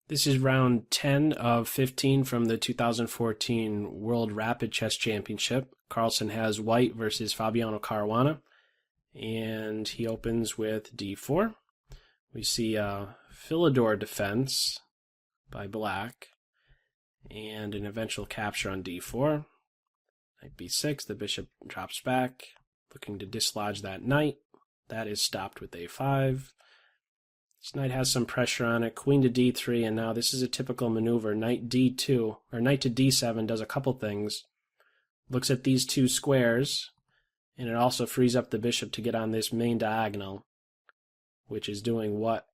This is round 10 of 15 from the 2014 World Rapid Chess Championship. Carlsen has white versus Fabiano Caruana, and he opens with d4. We see Philidor Defense by black, and an eventual capture on d4. Knight b6, the bishop drops back, looking to dislodge that knight. That is stopped with a5. This knight has some pressure on it. Queen to d3, and now this is a typical maneuver. Knight d2, or knight to d7 does a couple things. Looks at these two squares, and it also frees up the bishop to get on this main diagonal, which is doing what?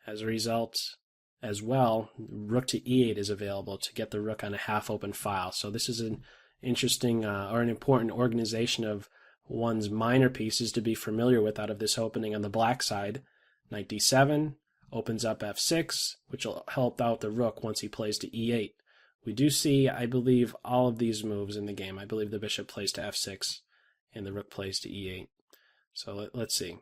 As a result, as well, rook to e8 is available to get the rook on a half-open file. So this is an interesting or an important organization of one's minor pieces to be familiar with out of this opening on the black side. Knight d7 opens up f6, which will help out the rook once he plays to e8. We do see, I believe, all of these moves in the game. I believe the bishop plays to f6 and the rook plays to e8. So let's see.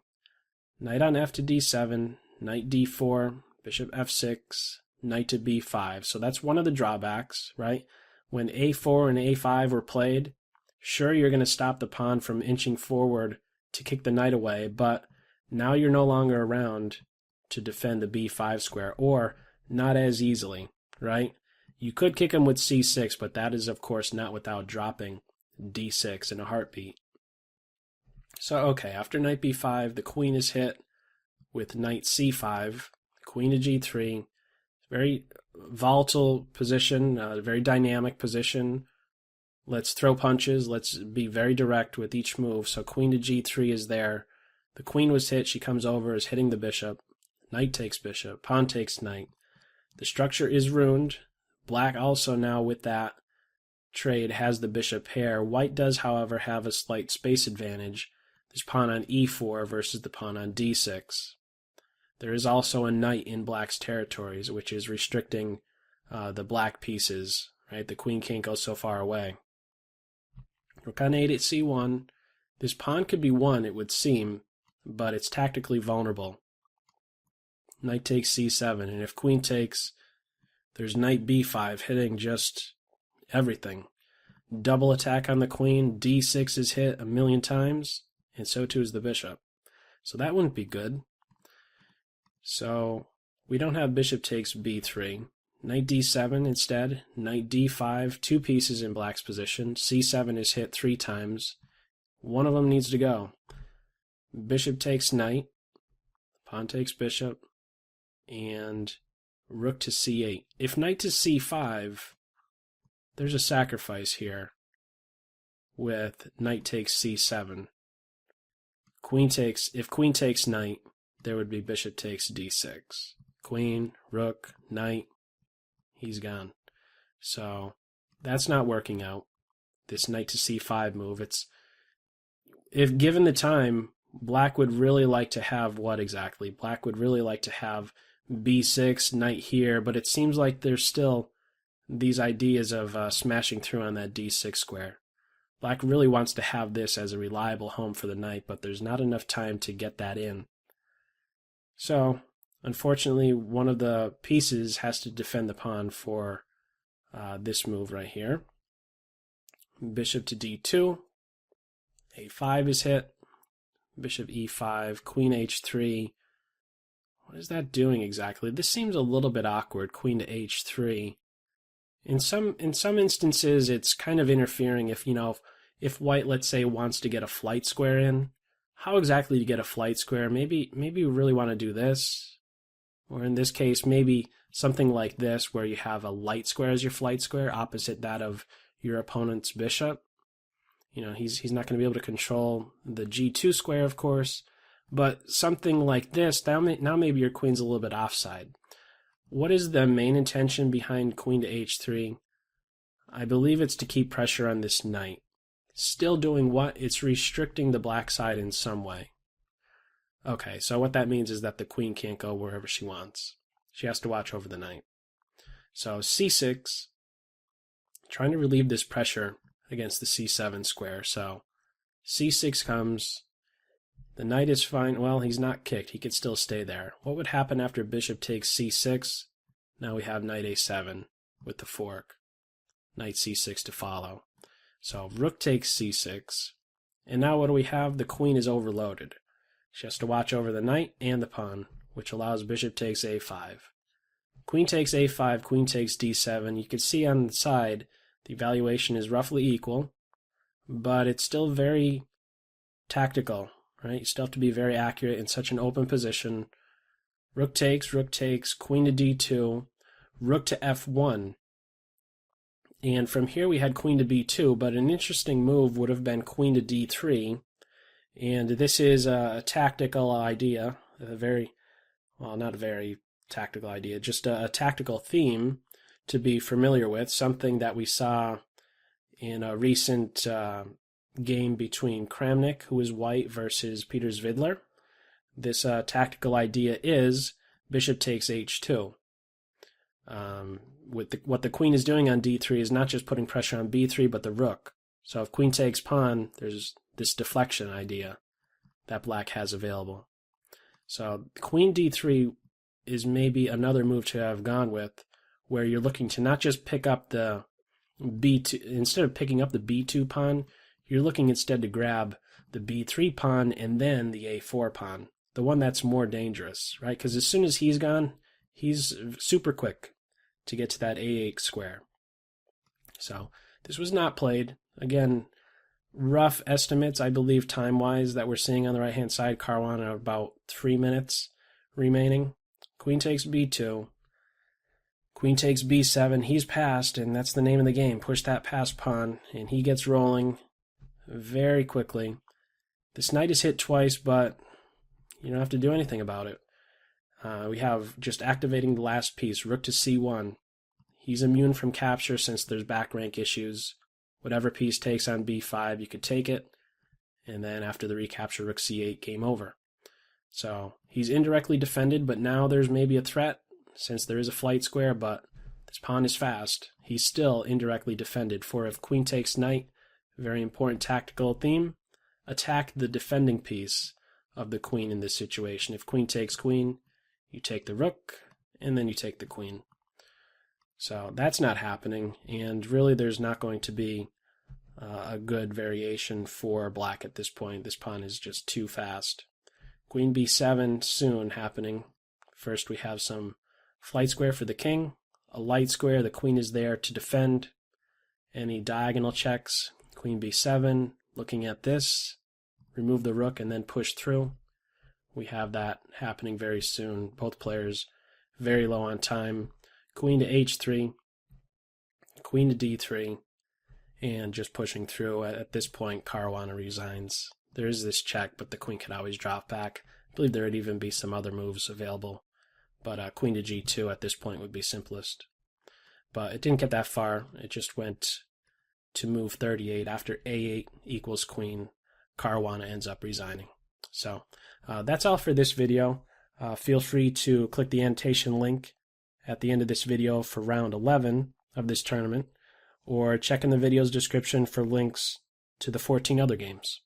Knight on f to d7, knight d4, bishop f6, knight to b5. So that's one of the drawbacks, right? When a4 and a5 were played, sure, you're going to stop the pawn from inching forward to kick the knight away, but now you're no longer around to defend the b5 square, or not as easily, right? You could kick him with c6, but that is, of course, not without dropping d6 in a heartbeat. So, okay, after knight b5, the queen is hit with knight c5, queen to g3. Very volatile position, very dynamic position. Let's throw punches. Let's be very direct with each move. So queen to g3 is there. The queen was hit. She comes over, is hitting the bishop. Knight takes bishop. Pawn takes knight. The structure is ruined. Black also now with that trade has the bishop pair. White does, however, have a slight space advantage. There's pawn on e4 versus the pawn on d6. There is also a knight in black's territories, which is restricting the black pieces. Right, the queen can't go so far away. Rook on 8 at c1. This pawn could be won, it would seem, but it's tactically vulnerable. Knight takes c7, and if queen takes, there's knight b5 hitting just everything. Double attack on the queen, d6 is hit a million times, and so too is the bishop. So that wouldn't be good. So we don't have bishop takes b3. Knight d7 instead, knight d5, two pieces in black's position. c7 is hit 3 times. One of them needs to go. Bishop takes knight, pawn takes bishop, and rook to c8. If knight to c5, there's a sacrifice here with knight takes c7. If queen takes knight, there would be bishop takes d6. Queen, rook, knight, he's gone. So that's not working out. This knight to c5 move, if given the time, black would really like to have what exactly? Black would really like to have b6, knight here, but it seems like there's still these ideas of smashing through on that d6 square. Black really wants to have this as a reliable home for the knight, but there's not enough time to get that in. So, unfortunately, one of the pieces has to defend the pawn for this move right here. Bishop to d2, a5 is hit, bishop e5, queen h3. What is that doing exactly? This seems a little bit awkward, queen to h3. In some instances, it's kind of interfering if white, let's say, wants to get a flight square in. How exactly to get a flight square? Maybe you really want to do this. Or in this case, maybe something like this, where you have a light square as your flight square, opposite that of your opponent's bishop. He's not going to be able to control the g2 square, of course, but something like this, now maybe your queen's a little bit offside. What is the main intention behind queen to h3? I believe it's to keep pressure on this knight. Still doing what? It's restricting the black side in some way. Okay, so what that means is that the queen can't go wherever she wants. She has to watch over the knight. So c6, trying to relieve this pressure against the c7 square. So c6 comes. The knight is fine. Well, he's not kicked. He could still stay there. What would happen after bishop takes c6? Now we have knight a7 with the fork. Knight c6 to follow. So rook takes c6. And now what do we have? The queen is overloaded. She has to watch over the knight and the pawn, which allows bishop takes a5. Queen takes a5, queen takes d7. You can see on the side the evaluation is roughly equal, but it's still very tactical, right? You still have to be very accurate in such an open position. Rook takes, queen to d2, rook to f1. And from here we had queen to b2, but an interesting move would have been queen to d3. And this is a tactical idea, not a very tactical idea, just a tactical theme to be familiar with, something that we saw in a recent game between Kramnik, who is white, versus Peter Svidler. This tactical idea is bishop takes h2. What the queen is doing on d3 is not just putting pressure on b3, but the rook. So if queen takes pawn, there's this deflection idea that black has available. So queen d3 is maybe another move to have gone with, where you're looking to not just pick up the b2, instead of picking up the b2 pawn, you're looking instead to grab the b3 pawn and then the a4 pawn, the one that's more dangerous, right? Because as soon as he's gone, he's super quick to get to that a8 square. So this was not played. Again, rough estimates, I believe, time-wise, that we're seeing on the right-hand side. Caruana about 3 minutes remaining. Queen takes b2. Queen takes b7. He's passed, and that's the name of the game. Push that passed pawn, and he gets rolling very quickly. This knight is hit twice, but you don't have to do anything about it. We have just activating the last piece, rook to c1. He's immune from capture since there's back rank issues. Whatever piece takes on b5, you could take it, and then after the recapture, rook c8, game over. So he's indirectly defended, but now there's maybe a threat since there is a flight square, but this pawn is fast. He's still indirectly defended, for if queen takes knight, very important tactical theme, attack the defending piece of the queen in this situation. If queen takes queen, you take the rook, and then you take the queen. So that's not happening, and really there's not going to be a good variation for black at this point. This pawn is just too fast. Queen b7 soon happening. First we have some flight square for the king, a light square, the queen is there to defend any diagonal checks. Queen b7, looking at this, remove the rook and then push through. We have that happening very soon. Both players very low on time. Queen to h3, queen to d3, and just pushing through. At this point, Caruana resigns. There is this check, but the queen could always drop back. I believe there would even be some other moves available, but queen to g2 at this point would be simplest. But it didn't get that far. It just went to move 38. After a8 equals queen, Caruana ends up resigning. So that's all for this video. Feel free to click the annotation link at the end of this video for round 11 of this tournament, or check in the video's description for links to the 14 other games.